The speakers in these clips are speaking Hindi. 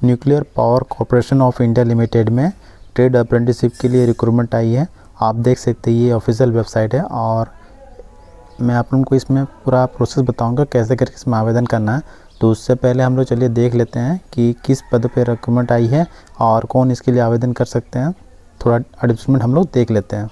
Nuclear power corporation of India limited में ट्रेड अप्रेंटिसशिप के लिए रिक्रूटमेंट आई है। आप देख सकते हैं ये ऑफिशियल वेबसाइट है और मैं आप लोगों को इसमें पूरा प्रोसेस बताऊंगा कैसे करके इसमें आवेदन करना है। तो उससे पहले हम लोग चलिए देख लेते हैं कि किस पद पे रिक्रूटमेंट आई है और कौन इसके लिए आवेदन कर सकते हैं। थोड़ा एडवर्टाइजमेंट हम लोग देख लेते हैं।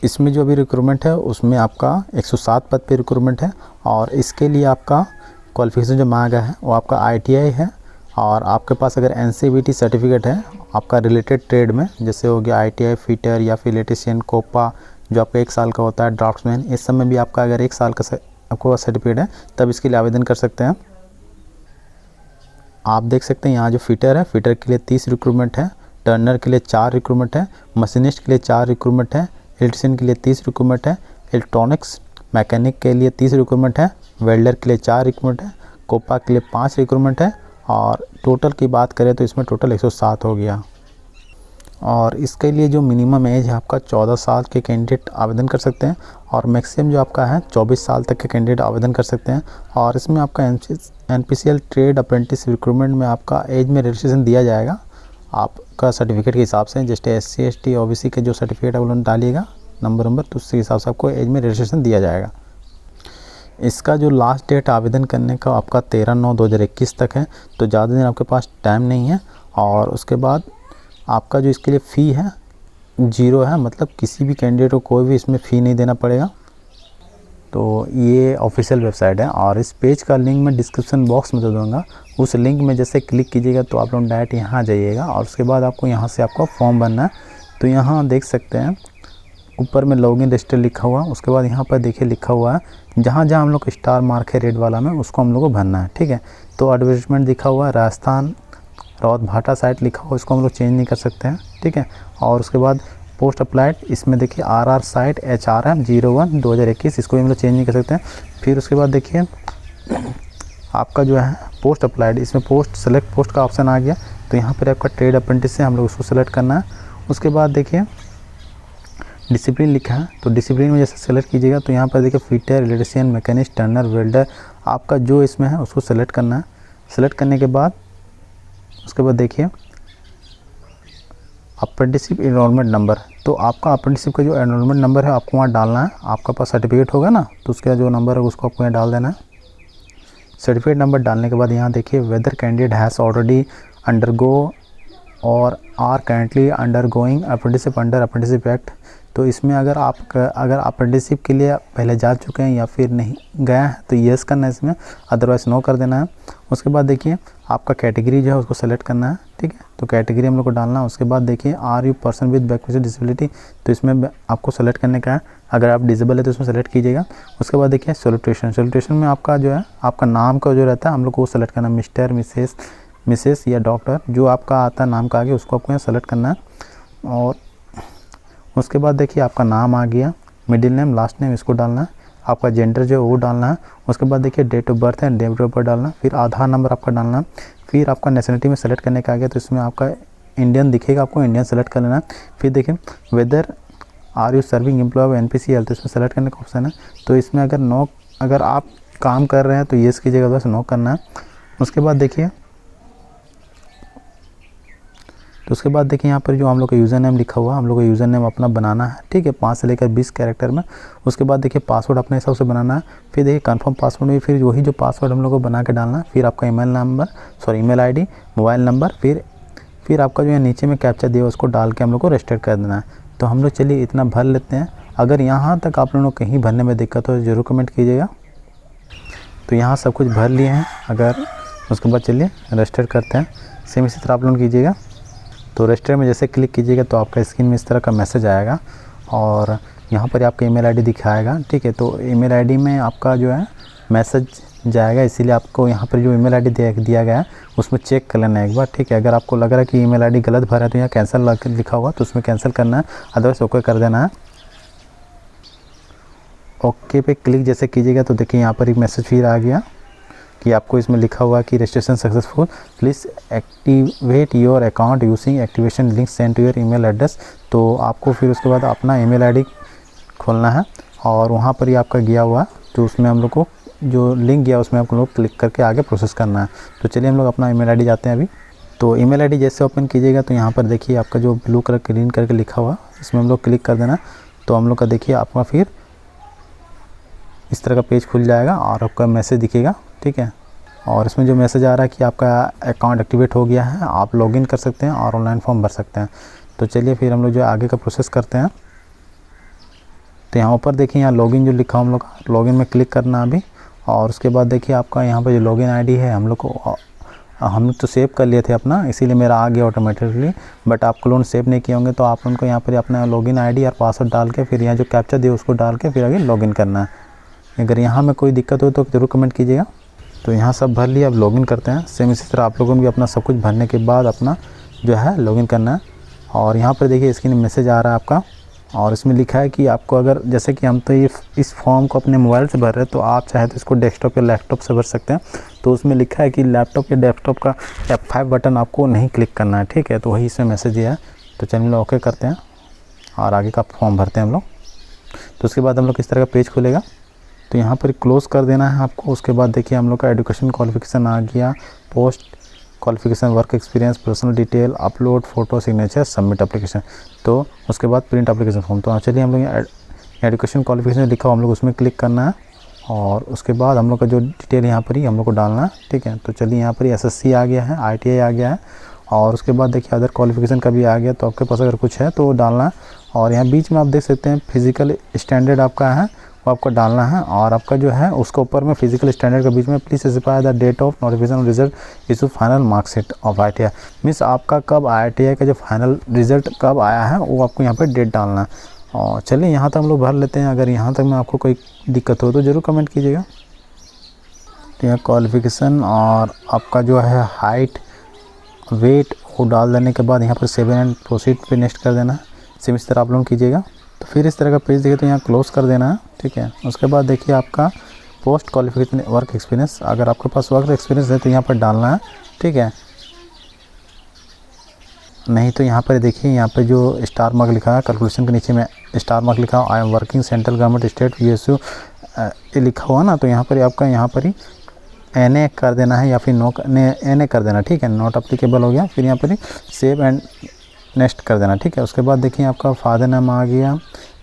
इसमें जो अभी रिक्रूटमेंट है उसमें आपका 107 पद पे रिक्रूटमेंट है और इसके लिए आपका क्वालिफिकेशन जो मांगा गया है वो आपका ITI है और आपके पास अगर NCVT सर्टिफिकेट है आपका रिलेटेड ट्रेड में, जैसे हो गया ITI फिटर या फिर इलेक्ट्रीशियन, कोपा जो आपका 1 साल का होता है, ड्राफ्ट्समैन, इस सब में भी आपका अगर 1 साल का आपको सर्टिफिकेट है तब इसके लिए आवेदन कर सकते हैं। आप देख सकते हैं यहाँ जो फिटर है, फिटर के लिए 30 रिक्रूटमेंट है, टर्नर के लिए 4 रिक्रूटमेंट है, मशीनिस्ट के लिए 4 रिक्रूटमेंट है, इलेक्ट्रीशियन के लिए 30 रिक्रूटमेंट है, इलेक्ट्रॉनिक्स मैकेनिक के लिए 30 रिक्रूटमेंट है, वेल्डर के लिए 4 रिक्रूटमेंट है, कोपा के लिए 5 रिक्रूटमेंट है और टोटल की बात करें तो इसमें टोटल 107 हो गया। और इसके लिए जो मिनिमम एज है आपका 14 साल के कैंडिडेट आवेदन कर सकते हैं और मैक्सिमम जो आपका है 24 साल तक के कैंडिडेट आवेदन कर सकते हैं। और इसमें आपका NPCL ट्रेड अप्रेंटिस रिक्रूटमेंट में आपका एज में रिलेक्सेशन दिया जाएगा आपका सर्टिफिकेट के हिसाब से। जैसे SC ST OBC के जो सर्टिफिकेट है वो डालिएगा नंबर तो उसके हिसाब से आपको एज में रिलेक्सेशन दिया जाएगा। इसका जो लास्ट डेट आवेदन करने का आपका 13/9/2021 तक है, तो ज़्यादा दिन आपके पास टाइम नहीं है। और उसके बाद आपका जो इसके लिए फ़ी है 0 है, मतलब किसी भी कैंडिडेट को कोई भी इसमें फ़ी नहीं देना पड़ेगा। तो ये ऑफिशियल वेबसाइट है और इस पेज का लिंक मैं डिस्क्रिप्शन बॉक्स में दे दूँगा। उस लिंक में जैसे क्लिक कीजिएगा तो आप लोग डायरेक्ट यहाँ जाइएगा और उसके बाद आपको यहाँ से आपका फॉर्म भरना है। तो यहाँ देख सकते हैं ऊपर में लॉगिन रजिस्टर लिखा हुआ, उसके बाद यहाँ पर देखिए लिखा हुआ है जहाँ जहाँ हम लोग को स्टार मार्क है रेड वाला में, उसको हम लोग को भरना है। ठीक है, तो एडवर्टाइजमेंट दिखा हुआ है राजस्थान रावत भाटा साइट लिखा हुआ, इसको हम लोग चेंज नहीं कर सकते हैं। ठीक है, और उसके बाद पोस्ट अप्लाइड, इसमें देखिए RR साइट HRM 01/2021, इसको भी हम लोग चेंज नहीं कर सकते हैं। फिर उसके बाद देखिए आपका जो है पोस्ट अप्लाइड, इसमें पोस्ट सेलेक्ट पोस्ट का ऑप्शन आ गया। तो यहाँ पर आपका ट्रेड अप्रेंटिस से हम लोग उसको सेलेक्ट करना है। उसके बाद देखिए डिसिप्लिन लिखा है, तो डिसिप्लिन में जैसे सेलेक्ट कीजिएगा तो यहाँ पर देखिए fitter, electrician, machinist, Turner, welder आपका जो इसमें है उसको सेलेक्ट करना है। सेलेक्ट करने के बाद उसके बाद देखिए अप्रेंटिसशिप एनरोलमेंट नंबर, तो आपका अप्रेंटिसशिप का जो एनरोलमेंट नंबर है आपको वहाँ डालना है। आपका पास सर्टिफिकेट होगा ना, तो उसका जो नंबर है उसको आपको यहाँ डाल देना है। सर्टिफिकेट नंबर डालने के बाद यहाँ देखिए whether candidate has already undergo और are currently undergoing apprenticeship under apprenticeship act. तो इसमें अगर अप्रेंटिसशिप के लिए पहले जा चुके हैं या फिर नहीं गया है तो येस करना है इसमें, अदरवाइज नो कर देना है। उसके बाद देखिए आपका कैटेगरी जो है उसको सेलेक्ट करना है। ठीक है, तो कैटेगरी हम लोग को डालना है। उसके बाद देखिए are you person with backward disability, तो इसमें आपको सेलेक्ट करने का है। अगर आप डिसेबल है तो इसमें सेलेक्ट कीजिएगा। उसके बाद देखिए सैल्यूटेशन में आपका जो है आपका नाम का जो रहता है हम लोग को वो सेलेक्ट करना है, मिस्टर, मिसेस या डॉक्टर, जो आपका आता है नाम का आगे उसको आपको यहाँ सेलेक्ट करना है। और उसके बाद देखिए आपका नाम आ गया, मिडिल नेम, लास्ट नेम इसको डालना है। आपका जेंडर जो है वो डालना है। उसके बाद देखिए डेट ऑफ बर्थ है, डेट ऑफ बर्थ डालना, फिर आधार नंबर आपका डालना। फिर आपका नेशनलिटी में सेलेक्ट करने का आ गया, तो इसमें आपका इंडियन दिखेगा, आपको इंडियन सेलेक्ट कर लेना है। फिर देखिए whether are you serving employ of NPCL, तो इसमें सेलेक्ट करने का ऑप्शन है। तो इसमें अगर आप काम कर रहे हैं तो येस कीजिएगा, बस नो करना है। उसके बाद देखिए यहाँ पर जो हम लोग का यूज़र नेम लिखा हुआ है, हम लोग को यूज़र नेम अपना बनाना है। ठीक है, 5 से लेकर 20 कैरेक्टर में। उसके बाद देखिए पासवर्ड अपने हिसाब से बनाना है। फिर देखिए कंफर्म पासवर्ड में फिर वही जो पासवर्ड हम लोग को बना के डालना है। फिर आपका ईमेल ID, मोबाइल नंबर, फिर आपका जो है नीचे में कैप्चा दिया उसको डाल के हम लोग को रजिस्टर कर देना है। तो हम लोग चलिए इतना भर लेते हैं। अगर यहाँ तक आप लोगों को कहीं भरने में दिक्कत हो जरूर कमेंट कीजिएगा। तो यहाँ सब कुछ भर लिए हैं। अगर उसके बाद चलिए रजिस्टर करते हैं। सेम इसी तरह आप लोग कीजिएगा। तो रजिस्टर में जैसे क्लिक कीजिएगा तो आपका स्क्रीन में इस तरह का मैसेज आएगा और यहाँ पर आपका ईमेल ID दिखाएगा। ठीक है, तो ईमेल ID में आपका जो है मैसेज जाएगा, इसीलिए आपको यहाँ पर जो ईमेल ID दिया गया है उसमें चेक कर लेना है एक बार। ठीक है, अगर आपको लग रहा है कि ईमेल ID गलत भरा है तो यहाँ कैंसिल लिखा हुआ तो उसमें कैंसिल करना है, अदरवाइज ओके कर देना है। ओके पे क्लिक जैसे कीजिएगा तो देखिए यहाँ पर एक मैसेज फिर आ गया कि आपको इसमें लिखा हुआ कि registration successful, please activate your account using activation link send to your email address. तो आपको फिर उसके बाद अपना ईमेल ID खोलना है और वहाँ पर ही आपका गया हुआ तो उसमें हम लोग को जो लिंक गया उसमें आप लोग क्लिक करके आगे प्रोसेस करना है। तो चलिए हम लोग अपना ईमेल आईडी जाते हैं अभी। तो ईमेल आईडी जैसे ओपन कीजिएगा तो यहाँ पर देखिए आपका जो ब्लू कलर ग्रीन करके लिखा हुआ इसमें हम लोग क्लिक कर देना। तो हम लोग का देखिए आपका फिर इस तरह का पेज खुल जाएगा और आपका मैसेज दिखेगा, ठीक है। और इसमें जो मैसेज आ रहा है कि आपका अकाउंट एक्टिवेट हो गया है, आप लॉगिन कर सकते हैं और ऑनलाइन फॉर्म भर सकते हैं। तो चलिए फिर हम लोग जो आगे का प्रोसेस करते हैं। तो यहाँ ऊपर देखिए यहाँ लॉगिन जो लिखा हम लोग का, लॉगिन में क्लिक करना अभी। और उसके बाद देखिए आपका यहाँ पर जो लॉगिन आईडी है हम लोग को, हम लोग तो सेव कर लिए थे अपना, इसीलिए मेरा आ गया ऑटोमेटिकली। बट आप लोगों ने सेव नहीं किए होंगे तो आप उनको यहाँ पर अपना लॉगिन आईडी और पासवर्ड डाल के फिर यहाँ जो कैप्चा दिया उसको डाल के फिर आगे लॉगिन करना है। अगर यहाँ में कोई दिक्कत हो तो ज़रूर कमेंट कीजिएगा। तो यहाँ सब भर लिया, अब लॉगिन करते हैं। सेम इसी तरह आप लोगों ने भी अपना सब कुछ भरने के बाद अपना जो है लॉगिन करना है। और यहाँ पर देखिए स्क्रीन में मैसेज आ रहा है आपका, और इसमें लिखा है कि आपको अगर जैसे कि हम तो ये इस फॉर्म को अपने मोबाइल से भर रहे हैं, तो आप चाहे तो इसको डेस्कटॉप या लैपटॉप से भर सकते हैं। तो उसमें लिखा है कि लैपटॉप या डेस्कटॉप का F5 बटन आपको नहीं क्लिक करना है, ठीक है। तो वही इसमें मैसेज दिया है। तो चलिए ओके करते हैं और आगे का फॉर्म भरते हैं हम लोग। तो उसके बाद हम लोग इस तरह का पेज खुलेगा। तो यहाँ पर क्लोज़ कर देना है आपको। उसके बाद देखिए हम लोग का एजुकेशन क्वालिफिकेशन आ गया, post qualification, work experience, personal detail, upload photo, signature, submit application. तो उसके बाद प्रिंट एप्लीकेशन फॉर्म। तो चलिए हम लोग एजुकेशन क्वालिफिकेशन लिखा हो हम लोग उसमें क्लिक करना है। और उसके बाद हम लोग का जो डिटेल यहाँ पर ही हम लोग को डालना है, ठीक है। तो चलिए यहाँ पर SSC आ गया है, ITI आ गया है। और उसके बाद देखिए अदर क्वालिफिकेशन का भी आ गया। तो आपके पास अगर कुछ है तो वो डालना है। और यहाँ बीच में आप देख सकते हैं फिजिकल स्टैंडर्ड आपका है, वो आपको डालना है। और आपका जो है उसके ऊपर में फिजिकल स्टैंडर्ड के बीच में please specify the date of notification result issue final marksheet of ITI। Means आपका कब ITI का जो फाइनल रिजल्ट कब आया है वो आपको यहाँ पे डेट डालना है। और चलिए यहाँ तक हम लोग भर लेते हैं। अगर यहाँ तक में आपको कोई दिक्कत हो तो ज़रूर कमेंट कीजिएगा। तो यहाँ क्वालिफिकेशन और आपका जो है हाइट, वेट वो डाल देने के बाद यहाँ पर सेव एंड प्रोसीड पे नेक्स्ट कर देना है। सेम इस तरह आप लोग कीजिएगा। तो फिर इस तरह का पेज देखिए तो यहाँ क्लोज़ कर देना है, ठीक है। उसके बाद देखिए आपका पोस्ट क्वालिफिकेशन वर्क एक्सपीरियंस, अगर आपके पास वर्क एक्सपीरियंस है तो यहाँ पर डालना है, ठीक है। नहीं तो यहाँ पर देखिए यहाँ पे जो स्टार मार्क लिखा है, कैलकुलेशन के नीचे में स्टार मार्क लिखा है, I am working central government state PSU ये लिखा हुआ ना। तो यहाँ पर आपका यहाँ पर ही NA कर देना है या फिर NA कर देना, ठीक है। नॉट अप्लीकेबल हो गया। फिर यहाँ पर ही सेव एंड नेक्स्ट कर देना, ठीक है। उसके बाद देखिए आपका फादर नेम आ गया,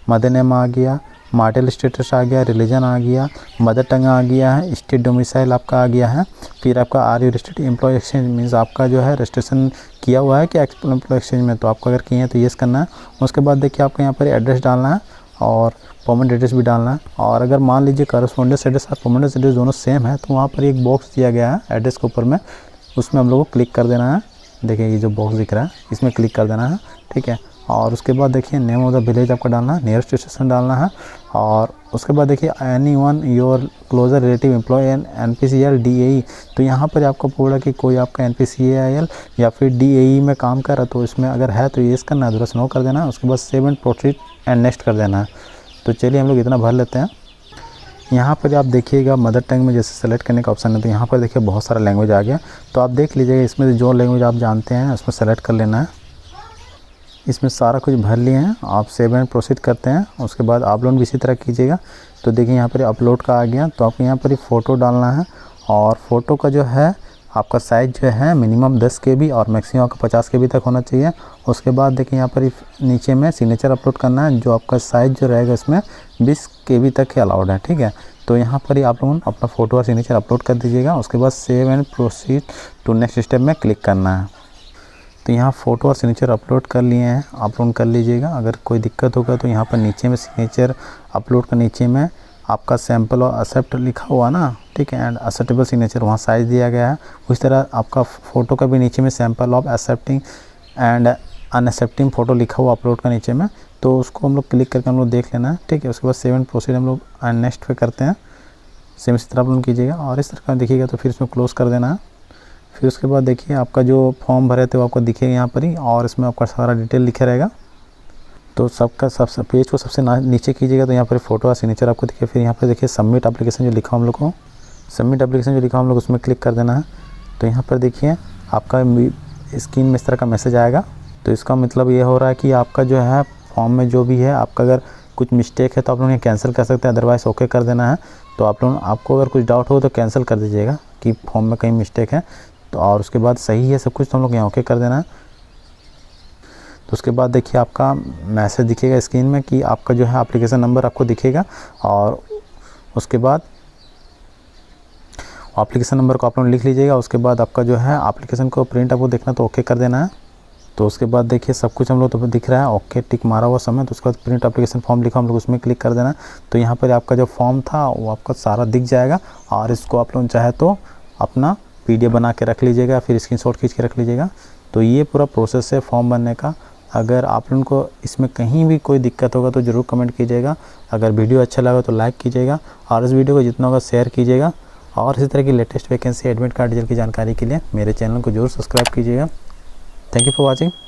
मदर नेम आ गया, मार्टल स्टेटस आ गया, रिलीजन आ गया, मदर टंग आ गया है, स्टेट डोमिसाइल आपका आ गया है। फिर आपका are you registered employ exchange, means आपका जो है रजिस्ट्रेशन किया हुआ है कि एम्प्लॉय एक्सचेंज में। तो आपको अगर किए हैं तो येस करना है। उसके बाद देखिए आपको यहाँ पर एड्रेस डालना है और परमानेंट एड्रेस भी डालना है। और अगर मान लीजिए करस्पॉन्डेंस एड्रेस और परमानेंट एड्रेस दोनों सेम है तो वहाँ पर एक बॉक्स दिया गया है एड्रेस के ऊपर में, उसमें हम लोग को क्लिक कर देना है। देखिए ये जो बॉक्स दिख रहा है इसमें क्लिक कर देना है, ठीक है। और उसके बाद देखिए नेम ऑफ द विलेज आपका डालना है, नियरेस्ट स्टेशन डालना है। और उसके बाद देखिए anyone your closer relative employ and NPCL DAE। तो यहाँ पर आपको बोला कि कोई आपका NPCL या फिर DAE में काम कर रहा, तो इसमें अगर है तो येस करना है, अदरवाइज नो कर देना है। उसके बाद save and proceed and next कर देना है। तो चलिए हम लोग इतना भर लेते हैं। यहाँ पर आप देखिएगा मदर टंग में जैसे सेलेक्ट करने का ऑप्शन है, तो यहाँ पर देखिए बहुत सारा लैंग्वेज आ गया। तो आप देख लीजिएगा इसमें जो लैंग्वेज आप जानते हैं उसमें सेलेक्ट कर लेना है। इसमें सारा कुछ भर लिए हैं, आप सेव एंड प्रोसीड करते हैं। उसके बाद अपलोड भी इसी तरह कीजिएगा। तो देखिए यहाँ पर अपलोड का आ गया। तो आपको यहाँ पर ही फ़ोटो डालना है और फ़ोटो का जो है आपका साइज़ जो है मिनिमम 10 KB और मैक्सिमम आपका 50 KB तक होना चाहिए। उसके बाद देखिए यहाँ पर नीचे में सिग्नेचर अपलोड करना है, जो आपका साइज़ जो रहेगा इसमें 20 KB तक ही अलाउड है, ठीक है। तो यहाँ पर ही आप लोगों अपना फ़ोटो और सिग्नेचर अपलोड कर दीजिएगा। उसके बाद save and proceed to next step में क्लिक करना है। तो यहाँ फ़ोटो और सिग्नेचर अपलोड कर लिए हैं, अपलोड कर लीजिएगा। अगर कोई दिक्कत होगा तो यहाँ पर नीचे में सिग्नेचर अपलोड का नीचे में आपका सैम्पल और एक्सेप्ट लिखा हुआ ना, ठीक है, एंड एक्सेप्टेबल सिग्नेचर वहाँ साइज़ दिया गया है। उस तरह आपका फ़ोटो का भी नीचे में sample of accepting and unaccepting photo लिखा हुआ अपलोड का नीचे में। तो उसको हम लोग क्लिक करके हम लोग देख लेना है, ठीक है। उसके बाद सेव एंड प्रोसीड हम लोग नेक्स्ट पे करते हैं। सेम इसी तरह अपलोड कीजिएगा और इस तरह का दिखिएगा तो फिर इसमें क्लोज़ कर देना है। फिर उसके बाद देखिए आपका जो फॉर्म भरे थे वो आपको दिखेगा यहाँ पर ही, और इसमें आपका सारा डिटेल लिखा रहेगा। तो सबका सब पेज को सबसे नीचे कीजिएगा तो यहाँ पर फ़ोटो और सिग्नेचर आपको दिखे। फिर यहाँ पर देखिए सबमिट एप्लीकेशन जो लिखा हम लोग को, सबमिट एप्लीकेशन जो लिखा हम लोग उसमें क्लिक कर देना है। तो यहाँ पर देखिए आपका स्क्रीन में इस तरह का मैसेज आएगा। तो इसका मतलब ये हो रहा है कि आपका जो है फॉर्म में जो भी है आपका अगर कुछ मिस्टेक है तो आप लोग ये कैंसिल कर सकते हैं, अदरवाइज़ ओके कर देना है। तो आपको अगर कुछ डाउट हो तो कैंसिल कर दीजिएगा कि फॉर्म में कहीं मिस्टेक है। तो और उसके बाद सही है सब कुछ, तो हम लोग यहाँ ओके कर देना है। तो उसके बाद देखिए आपका मैसेज दिखेगा स्क्रीन में कि आपका जो है एप्लीकेशन नंबर आपको दिखेगा, और उसके बाद एप्लीकेशन नंबर को आप लोग लिख लीजिएगा। उसके बाद आपका जो है एप्लीकेशन को प्रिंट आपको देखना तो ओके कर देना है। तो उसके बाद देखिए सब कुछ हम लोग तो दिख रहा है, ओके टिक मारा हुआ समय। तो उसके बाद प्रिंट एप्लीकेशन फॉर्म लिखा, हम लोग उसमें क्लिक कर देना। तो यहाँ पर आपका जो फॉर्म था वो आपका सारा दिख जाएगा, और इसको आप लोग चाहे तो अपना PDF बना के रख लीजिएगा, फिर स्क्रीनशॉट खींच के रख लीजिएगा। तो ये पूरा प्रोसेस है फॉर्म बनने का। अगर आप लोगों को इसमें कहीं भी कोई दिक्कत होगा तो ज़रूर कमेंट कीजिएगा। अगर वीडियो अच्छा लगा तो लाइक कीजिएगा, और इस वीडियो को जितना होगा शेयर कीजिएगा। और इसी तरह की latest vacancy admit card detail की जानकारी के लिए मेरे चैनल को जरूर सब्सक्राइब कीजिएगा। Thank you for watching.